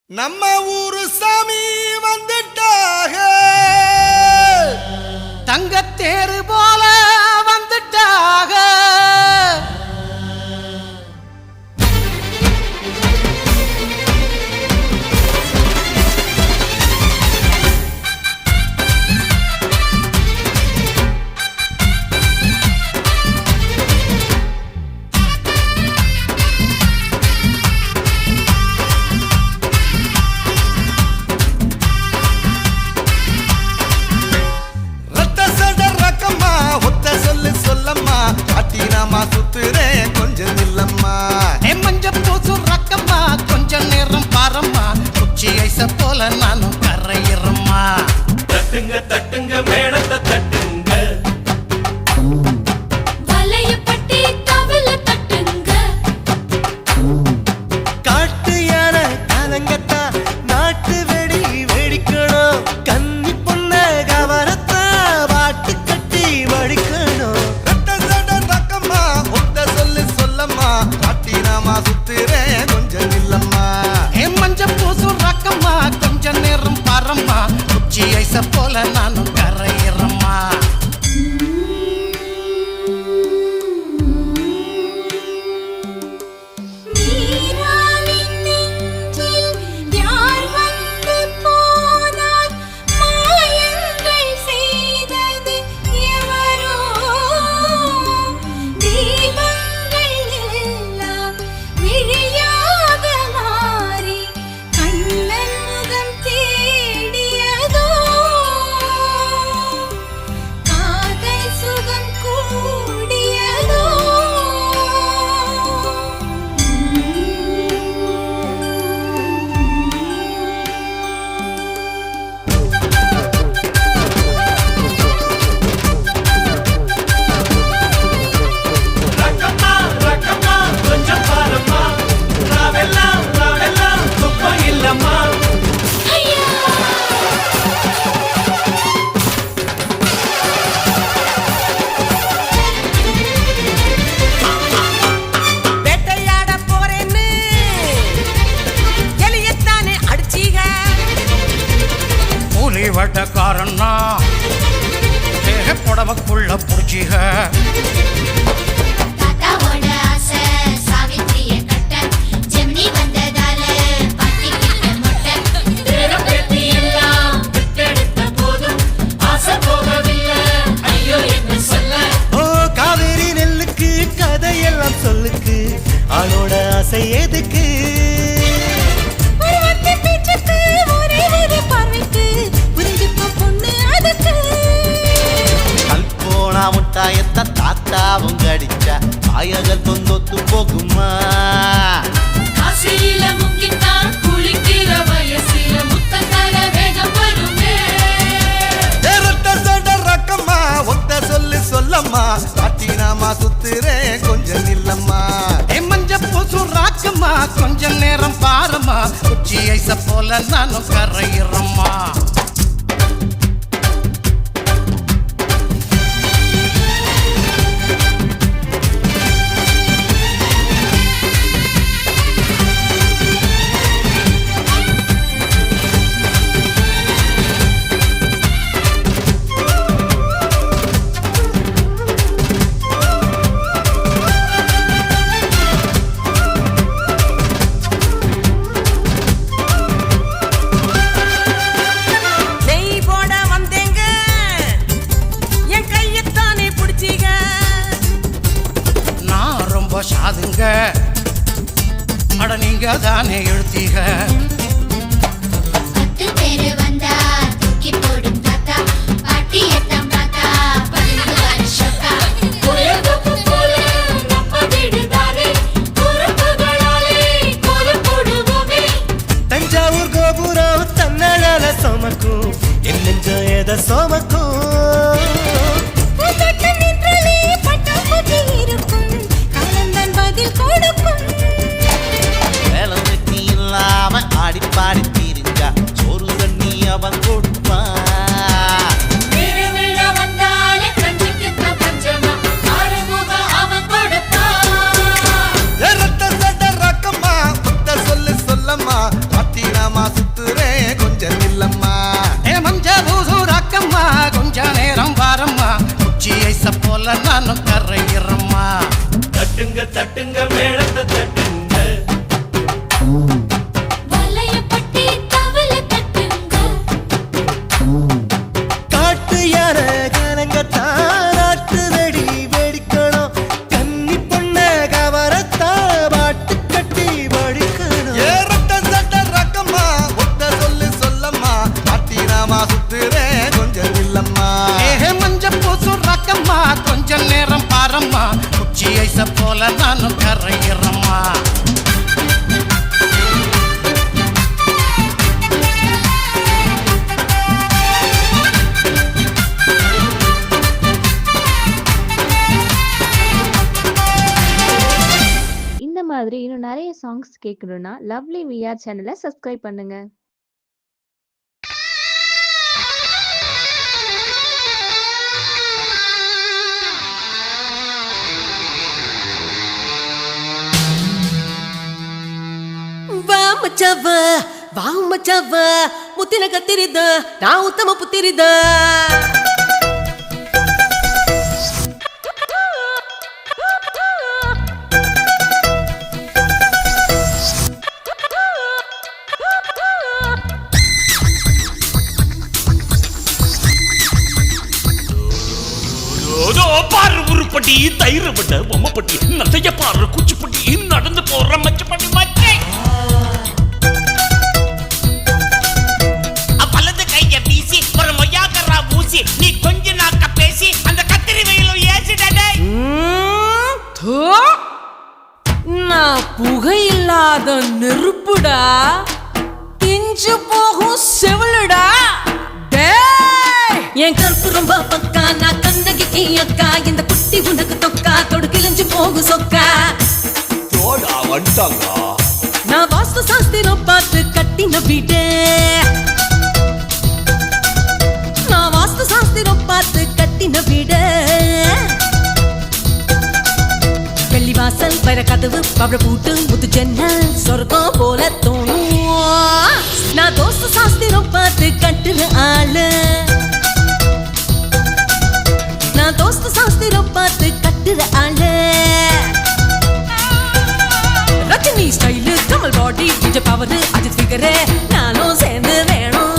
நம்ம ஊரு சாமி வந்துட்டாக, தங்கத்தேரு போல வந்துட்டாக. அட்டினாமா சுத்துறேன் கொஞ்சம் இல்லம்மா. மஞ்ச பூசு ரக்கம்மா கொஞ்சம் நேரம் பாரம்மா, குச்சி ஐச போல நானும் கரையிறம்மா. தட்டுங்க தட்டுங்க மேடத்தை தட்டுங்க, வலையப்பட்டி தவள தட்டுங்க. காட்டு யானை கலங்கத்தா நாட்டு வெடி வெடிக்கணும், கன்னி பொண்ண கவரத்தா வாட்டு கட்டி வடிக்கணும். அட்டினாமா சுத்துறேன் கொஞ்சம் இல்லம்மா. மஞ்ச பூசு ரக்கம்மா கொஞ்சம் நேரம் பாரம்மா, குச்சி ஐச போல நானும் கரையிறம்மா. நீராவின் நெஞ்சில் யார் வந்து போனார், மாயங்கள் செய்தது எவரோ. தீபங்கள் எல்லாம் விழியாக மாறி கண்ணன் முகம் தேடியதோ. காதல் சுகம் கூடியதோ. ரக்கம்மா ரக்கம்மா கொஞ்சம் பாரம்மா, ராவெல்லாம் ராவெல்லாம் துக்கம் இல்லம்மா. வேட்டையாட போறேன்னு எலியத்தானே அடிச்சீக, கூலி வட்டக்காரன்னா புடவக்குள்ள புடிச்சீக. தாத்தாவோட ஆசை சாவித்திரிய கட்ட, ஜெமினி வந்ததால பட்டிக்கிட்ட மொட்டை. நேரம் பேத்தி எல்லாம் விட்டெடுத்த போதும் ஆசை போகவில்லை, ஐயோ என்ன சொல்ல. ஓ காவேரி நெல்லுக்கு கதையெல்லாம் சொல்லுக்கு, ஆளோட ஆசை எதுக்கு? ஒரு வார்த்தை பேச்சுக்கு, ஒரே ஒரு பார்வைக்கு, புரிஞ்சுக்கோ பொண்ணு அதுக்கு. கல்போனா முட்டாயத்த தாத்தாவும் கடிச்சா ஆயகல் தொந்தொத்து போகுமா? காசியில முக்கித்தான் குளிக்கிற வயசில முத்தங்கர வேகம் வருமே. ரக்கம்மா ஒத்த சொல்லு சொல்லம்மா, அட்டினாமா சுத்துறேன் கொஞ்சம் இல்லம்மா. மஞ்ச பூசு ராக்கம்மா கொஞ்சம் நேரம் பாரம்மா, குச்சி ஐச போல நானும் கரையிறம்மா. நெய் போட வந்தேங்க, என் கையத்தானே பிடிச்சீங்க. நான் ரொம்ப சாதுங்க, அட நீங்க தானே எழுத்தீங்க. 10 பேரு வந்தா தூக்கி போடும் தாத்தா, பாட்டியத்தான் பார்த்தா 10 வருஷக்கா. புயலுக்கு போல நம்ம வீடுதானே, பொறுப்புகளாலே கோலம் போடுவோமே. தஞ்சாவூர் கோபுரம் தன்னால சோமக்கும், என் நெஞ்சம் எதை சோமக்கும்? பூத்தொட்டு நின்றாலே பட்டாம்பூச்சி இருக்கும், காலந்தான் பதில் கொடுக்கும். வேலை வெட்டி இல்லாம ஆடி பாடி தீருங்க, சோறு தண்ணி அவன் கொடுப்பா. திருவிழா வந்தாலே கஞ்சிக்குத்தான் பஞ்சமா, ஆறுமுக அவன் கொடுப்பான். ரக்கம்மா ஒத்த சொல்லு சொல்லம்மா, அட்டினாமா என்னம்மா சுத்துறேன் கொஞ்சம் நில்லம்மா. ஏ மஞ்ச பூசு ராக்கம்மா கொஞ்ச நேரம் வாரம்மா உச்சி ஐச போல நானும் கரையிறம்மா. தட்டுங்க தட்டுங்க மேளத்தை தட்டுங்க வலையப்பட்டி தவள தட்டுங்க காட்டு யார கனங்கத்தாட்டு வெடி வெடிக்கணும் கன்னி பொண்ண கவரத்தா பாட்டு கட்டி படிக்கணும். ஏ ரெட்ட சட்ட ரக்கம்மா ஒத்த சொல்லு சொல்லம்மா பாட்டினாமா சுத்துறேன் கொஞ்சம் நில்லம்மா. ஏ மஞ்ச பூசு ராக்கம்மா கொஞ்ச நேரம் பாரம்மா உச்சி ஐச போல நானும் கரையிறம்மா. இந்த மாதிரி இன்னும் நிறைய சாங்ஸ் கேட்கணும்னா லவ்லி விஆர் சேனலை சப்ஸ்கிரைப் பண்ணுங்க. வா ಮಚ್ಚವ್ವ ಮುತ್ತಿನ ಕತ್ತಿರಿದ್ದ ನಾ ಉತ್ತಮ ಪುತ್ತಿರಿದ್ದ பாரு உருப்பட்டி தைரப்பட்ட பொம்மப்பட்டி நத்தைய பாரு குச்சிப்பட்டி நடந்து போற மச்சப்பட்டி மச்சை வலது கைய வீசி ஒரு மொய்யாக்கறா ஊசி நீ கொஞ்ச நாக்க பேசி அந்த கத்திரி வெயிலும் ஏசிடடே நான் புகையில்லாத நெருப்புடா பிஞ்சு போகும் செவிலுடா என் கருப்பு ரொம்ப பக்கா நான் கண்ணகி அக்கா இந்த குட்டி உனக்கு தொக்கா தொடு கிழிஞ்சு போகு சொக்கா நான் வாஸ்து சாஸ்திரம் பார்த்து கட்டின வீடு நான் வாஸ்து சாஸ்திரம் பார்த்து கட்டின வீடு வெள்ளி வாசல் வர கதவு பவழ பூட்டு முத்து ஜன்னல் சொர்க்கம் போல தோணும் நான் தோஸ்து சாஸ்திரம் பார்த்து கட்டுற ஆளு நான் தோஸ்து சாஸ்திரம் பார்த்து கட்டுற ஆளு ரஜினி ஸ்டைலு கமல் பாடி விஜய் பவர் அஜித் ஃபிகர் நானும் சேர்ந்து வேணும்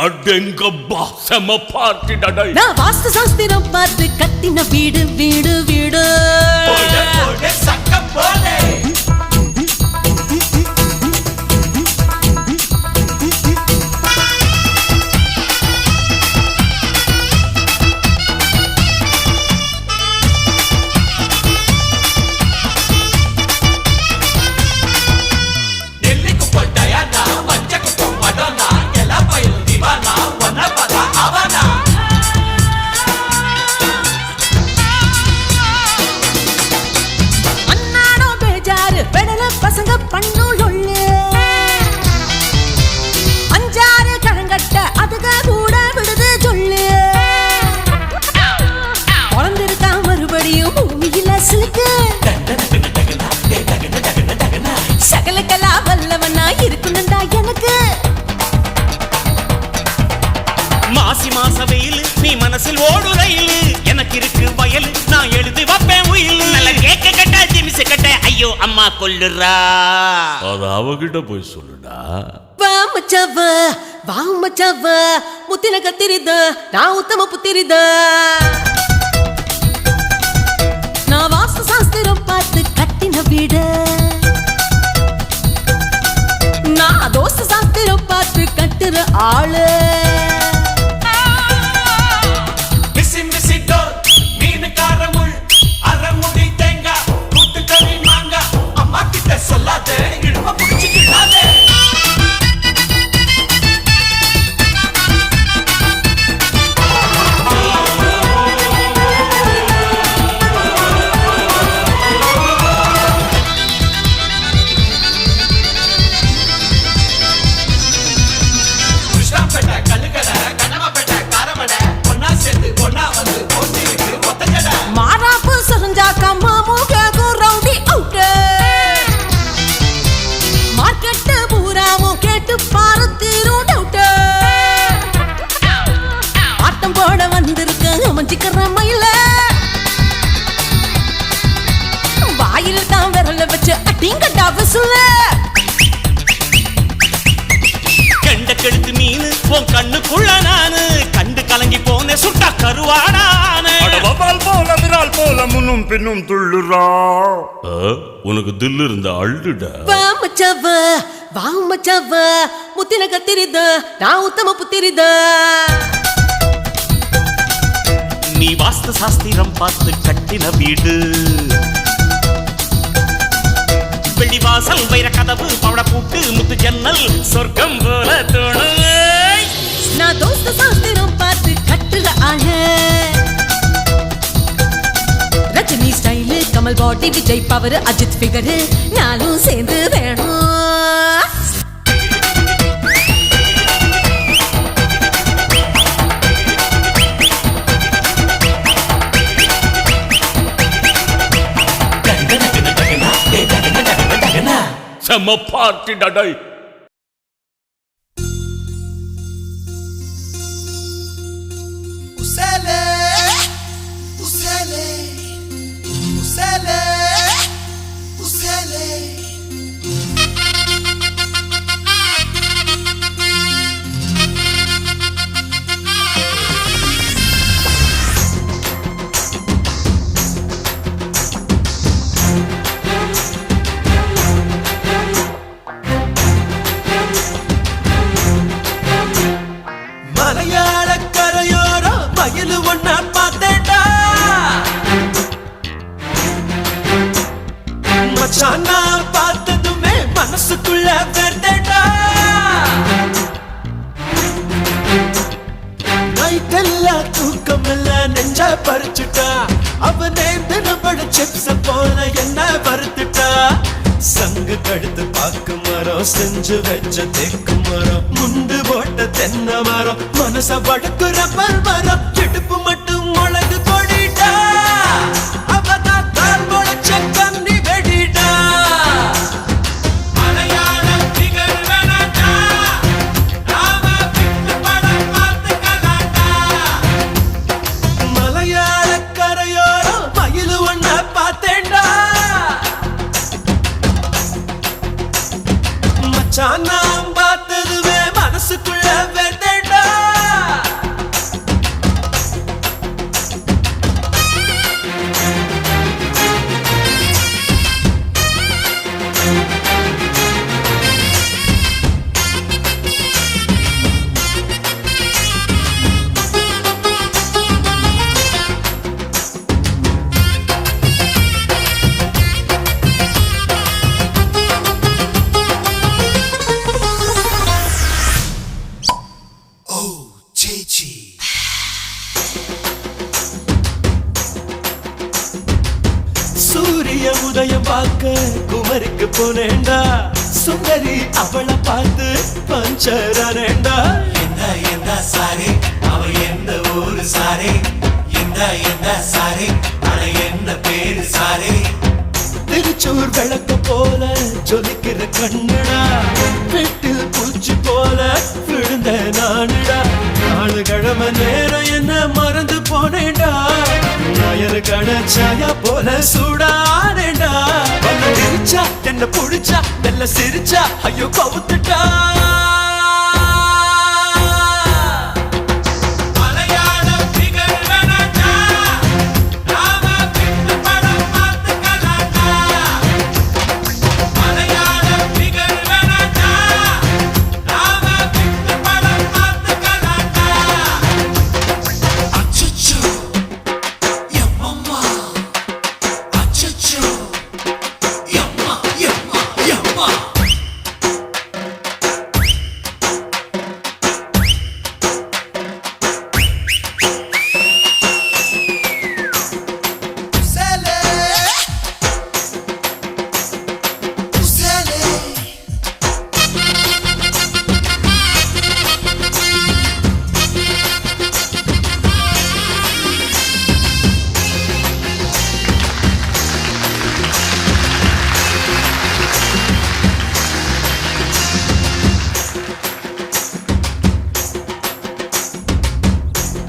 அடங்கப்பா செம பார்ட்டி டடை நான் வாஸ்து சாஸ்திரம் பார்த்து கட்டின வீடு வீடு வீடு சக்க போலே பசங்க பண்ணுள் உள்ளு அஞ்சாறு கழங்கட்ட அதுக கூட விடுது சொல்லு குழந்திருக்கா மறுபடியும் பூமியில சிலுக்கு சகலக்கலா வல்லவனா இருக்கணும்டா எனக்கு மாசி மாச வெயில் நீ மனசில் ஓடு ரயில் எனக்கு இருக்கு வயல் நான் எழுதி வைப்பேன் உயில் நல்ல கேக்க கட்ட ஜிமிசு கட்ட ஐயோ அம்மா கொல்லுறா அது அவகிட்ட போய் சொல்லுடா வா மச்சவ முத்தின கத்திரித நான் உத்தம புத்திரித நான் வாஸ்து சாஸ்திரம் பார்த்து கட்டின வீடு நான் தோஸ்து சாஸ்திரம் பார்த்து கட்டுற ஆளு சொல்லாதே இடும புடிச்சிக்கிடாதே கிருஷ்ணாம்பேட்டை கண்ணுக்குள்ள நானு கண்டு கலங்கி போன சுட்டா கருவாடான வவ்வால் போல விரால் போல முன்னும் பின்னும் துள்ளுறா. உனக்கு தில்லு இருந்த அள்ளுடா. வா மச்சாவா வா மச்சாவா முத்தின கத்திரித நான் உத்தம புத்திரித. நீ வாஸ்து சாஸ்திரம் பார்த்து கட்டின வீடு, வெளிவாசல் வைர கதவு பவட கூட்டு முத்து ஜன்னல் சொர்க்கம் போல தோணும். நான் தோஸ்து சாஸ்திரம் பார்த்து கட்டுற ஆளு, ரஜினி ஸ்டைலு கமல் பாடி விஜய் பவர் அஜித் ஃபிகரு நானும் சேர்ந்து வேணும். செம்ம party டடை. Usele, usele, usele, usele. மலையாள கரையோரோ மயிலு ஒன்ன பார்த்தேடா மச்சான், நான் பார்த்ததுமே மனசுக்குள்ள வெறுத்தேடா. நைட்டெல்லாம் தூக்கம் எல்லாம் நெஞ்ச பறிச்சுட்டா, அவனே தினப்பட சிப்ஸ போல என்ன வறுத்துட்டா. சங்கு கடுத்து பாக்கு மரம் செஞ்சு வச்ச தேக்கு மரம் முண்டு போட்ட தென்னை மரம் மனச வடக்கு ரப்பர் மரம் இடுப்பு மட்டும் முளகு கொடிட்டா. அவதான் தான் முளைச்ச கண்ணி வெடிட்டா. மலையாள கரையோரோ மயிலு ஒன்ன பார்த்தேன்டா மச்சான், நான் பார்த்ததுவே மனசுக்குள்ள வெறுத்தேடா. சூரிய உதயம் பார்க்க குமரிக்கு போனேண்டா, சுந்தரி அவளை பார்த்து பஞ்சரானேண்டா. என்ன சாரி அவ எந்த ஊரு சாரி, என்ன சாரி அட என்ன பேரு சாரி. திருச்சூர் விளக்கு போல ஜொலிக்கிற கண்ணுடா, வீட்டில் பூச்சி போல விழுந்த நானுடா. 4 கிழமை நேரம் என்ன மறந்து போனேண்டா, ஞாயிறு கணச்சாயா போல சூடானேண்டா. சிரிச்சா என்ன புடிச்சா நல்ல சிரிச்சா ஐயோ கவுத்துட்டா.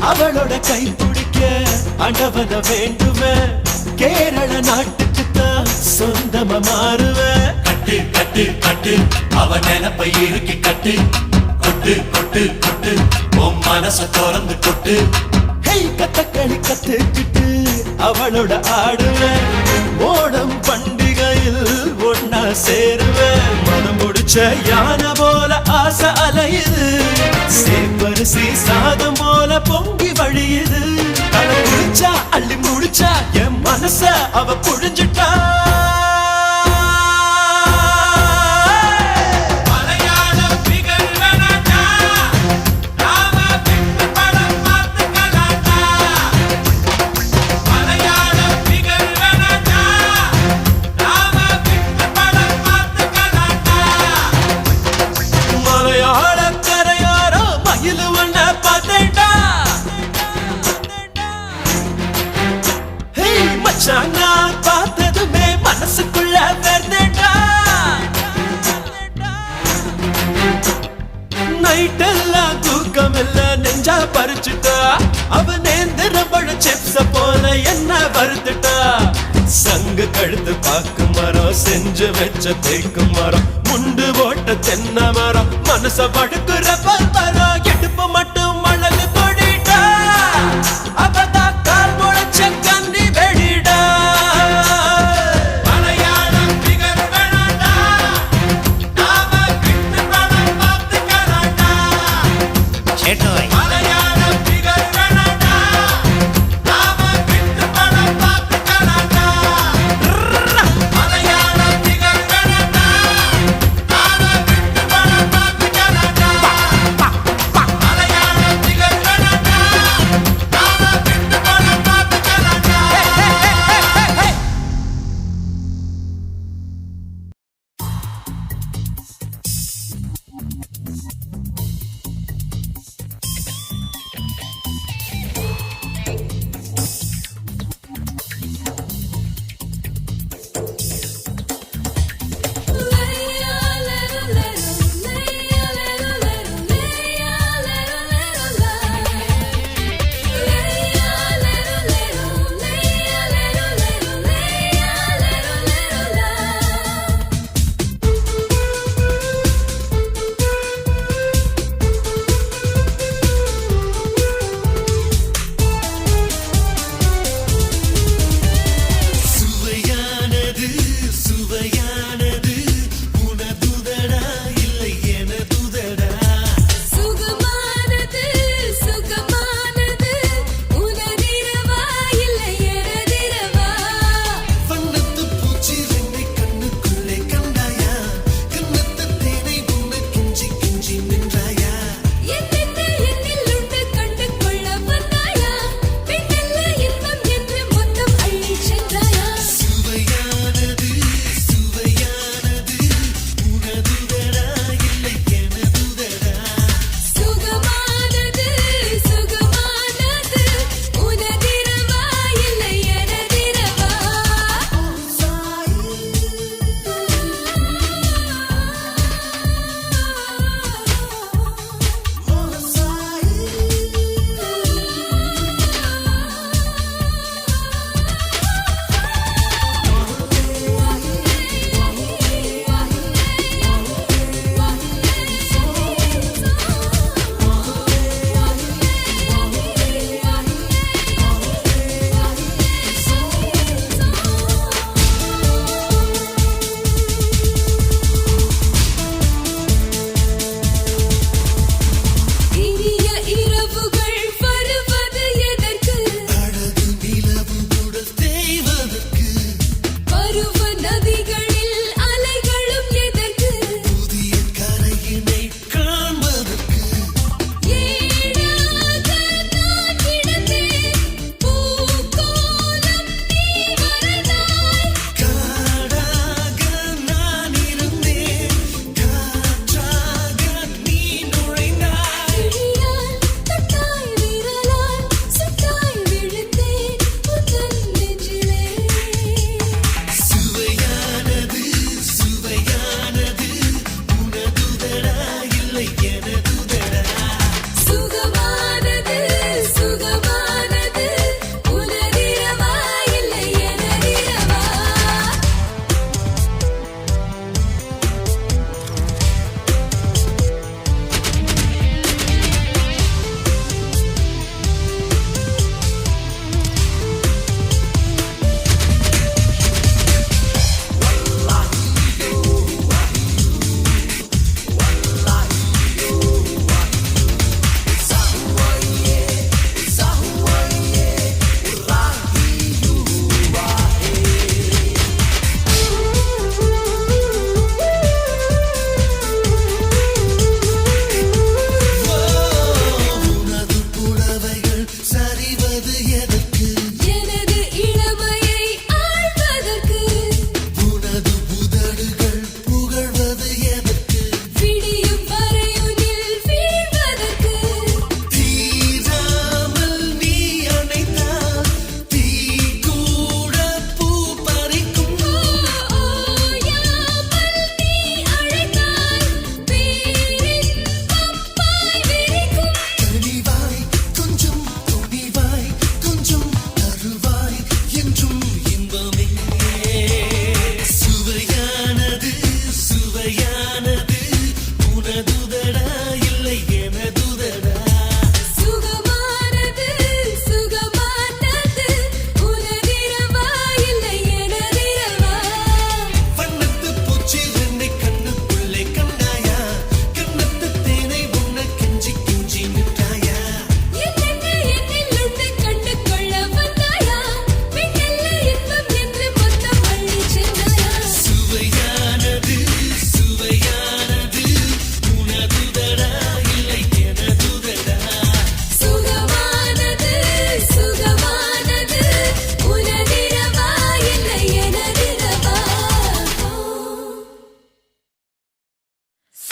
அவளோட கை பிடிக்க அண்டவன வேண்டுமே, கேரள நாட்டுக்கு தான் சொந்தமா மாறுவேன். கட்டு கட்டு கட்டு அவ நினைப்பை இறுக்கி கட்டு, கொட்டு கொட்டு கொட்டு உன் மனச திறந்து கொட்டு ஹெய் கத்தக்களி கத்துக்கிட்டு அவளோட ஆடுவேன் ஓடம் பண்டிகையில் ஒன்னா சேருவேன் மனம் முடிச்ச யானை போல ஆசை அலையுது சேப்பரிசி சாதம் போல பொங்கி வழியுது தலை முடிச்சா அள்ளி முடிச்சா என் மனச அவ புழிஞ்சிட்டா நான் பார்த்ததுமே மனசுக்குள்ள வெறுதேடா நைட் எல்லாம் தூக்கம் இல்ல நெஞ்சா பறிச்சுட்டா அவ நேந்திர பழ சிப்ஸ போல என்ன வறுத்துட்டா சங்கு கழுத்து பாக்கு மரம் செஞ்சு வச்ச தேக்கு மரம் முண்டு போட்ட தென்னை மரம் மனச படுக்குற மரம் எடுப்பு மட்டும் மழகு கொடிட்டா அவதான் கால் முளைச்ச கண்ணி வெடிடா சேட்டோய்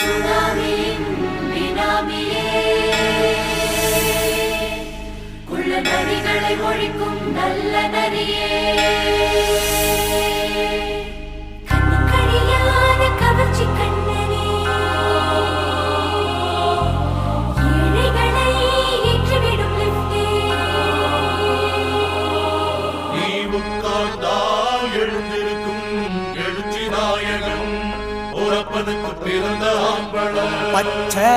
சுனாமியின் பினாமியே குள்ள நரிகளை ஒழிக்கும் நல்ல நரியே கண்ணுக்கழியாத கவர்ச்சி கண்ணனே ஏழைகளை ஏற்றிவிடும் லிப்டே நீ உட்கார்ந்தால் எழுந்திருக்கும் எழுச்சி நாயகன் உறப்பனுக்கு பிறந்த ஆம்பளம் பச்சை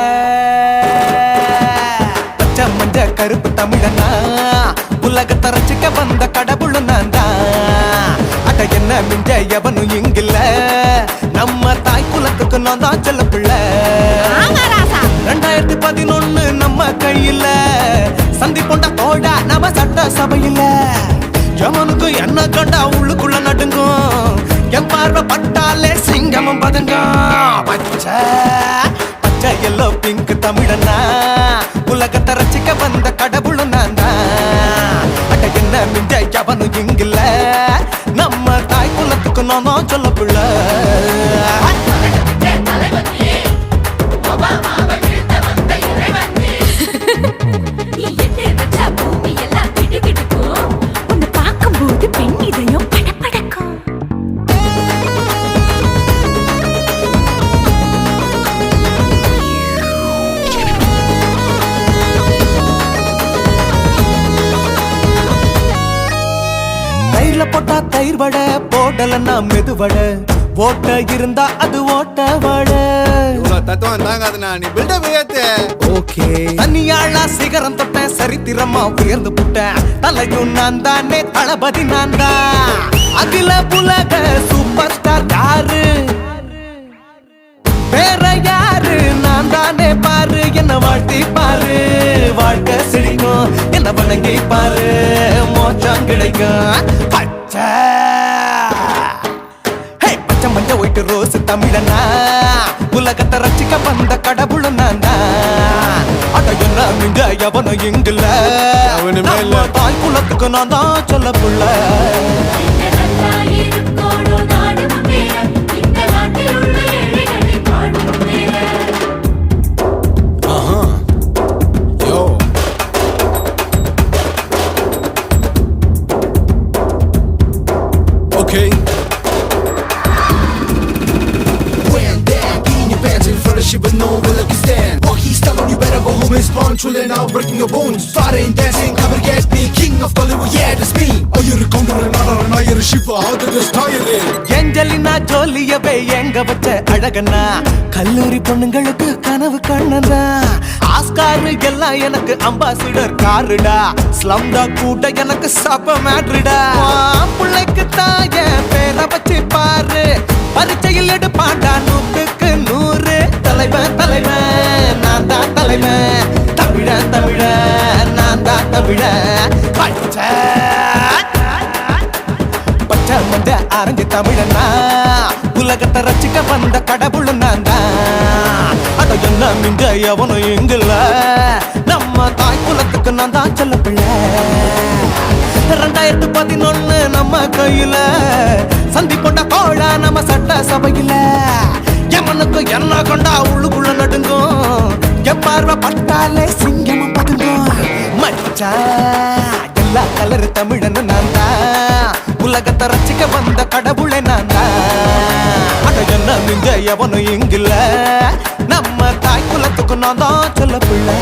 பச்சை மஞ்ச கருப்பு தமிழனா உலகத்தை ரசிக்க வந்த கடவுள் நான் தான் அட என்ன மிஞ்ச எவனும் இங்கில்ல நம்ம தாய் குலத்துக்கு நான் தான் செல்ல பிள்ளை 2011 நம்ம கையில சந்திப்போண்டா தோடா நம்ம சட்ட சபையில எவனுக்கு என்ன கண்டா உள்ளுக்குள்ள நடுங்கும் என் பார்வை பட்டாலே சிங்கமும் பதுங்கும் பச்சை பச்சை எல்லோ பிங்க் தமிழனா உலகத்தை ரசிக்க வந்த கடவுள் நான் தான் அட என்ன மிஞ்ச எவனும் இங்கில்ல நம்ம தாய் குலத்துக்கு நான் சொல்ல பிள்ளை நீ எட்டு வச்சா பூமி எல்லாம் கிடுகிடுக்கும் உன்னை பார்க்கும்போது பெண் இதயம் படபடக்கும் தயிர்ல போட்டா தயிர் வடை போடலன்னா மெதுவடை ஓட்ட இருந்தா அது ஓட்ட வடை தத்துவம் தாங்காதுண்ணா நீ பில்டப் ஏத்து ஓகே தனியாளா சிகரம் தொட்டேன் சரித்திரமா உயர்ந்து புட்டேன் தலையும் நான் தானே தளபதி நான் தான் அகில உலக சூப்பர் ஸ்டார் யாரு வேற யாரு நான் தானே பாரு என்ன வாழ்த்தி பாரு வாழ்க்கை சிரிக்கும் என்ன வணங்கி பாரு மோச்சம் கிடைக்கும் பச்சை பச்சை மஞ்ச ஒயிட்டு ரோஸ் தமிழனா உலகத்தை ரசிக்க வந்த கடவுள் நான் தான் அட என்ன மிஞ்ச எவனும் இங்கில்ல நம்ம தாய் குலத்துக்கு நான் தான் சொல்ல புள்ள இருக்கோடும் நாடு முன்னேற இந்த நாட்டில் உள்ள ஏழைகளை பாடும் முன்னேற யோ okay But no one like stand. While he's telling you better go home and spawn, chilling out, breaking your bones. Fighting, dancing, cover get me, king of Bollywood, yeah, that's me. Oh, you're a counter, and you're a shiva, how did this tire? Angelina ஜோலியவே எங்க வச்ச அழகனா கல்லூரி பொண்ணுங்களுக்கு கனவு கண்ணனா Oscar எல்லாம் எனக்கு ambassador காருடா ஸ்லம்டா கூட எனக்கு சப்ப மேட்ருடா பிள்ளைக்கு தாய பேரை வச்சு பாரு பரீட்சையில் எடுப்பாண்டா 100க்கு 100 தலைவன் தலைவன் நான் தான் தலைவன் தமிழன் தமிழன் நான் தான் தமிழன் பச்சை பச்சை மஞ்ச ஆரஞ்சு தமிழனா உலகத்தை ரசிக்க வந்த கடவுள் நான் தான் அட என்ன மிஞ்ச எவனும் இங்கில்ல நம்ம தாய் குலத்துக்கு நான் தான் சொல்ல பிள்ளை 2011 நம்ம கையில சந்திப்போண்டா தோழா நம்ம சட்ட சபையில எவனுக்கு என்ன கொண்டா உள்ளுக்குள்ள நடுங்கும் என் பார்வை பட்டாலே சிங்கமும் பதுங்கும் மச்சா எல்லா கலர் தமிழன் நான் தான் உலகத்தை ரசிக்க வந்த கடவுளை நான் தான் அட என்ன மிஞ்ச எவனும் இங்கில்ல நம்ம தாய் குலத்துக்கு நான் தான் சொல்ல பிள்ளை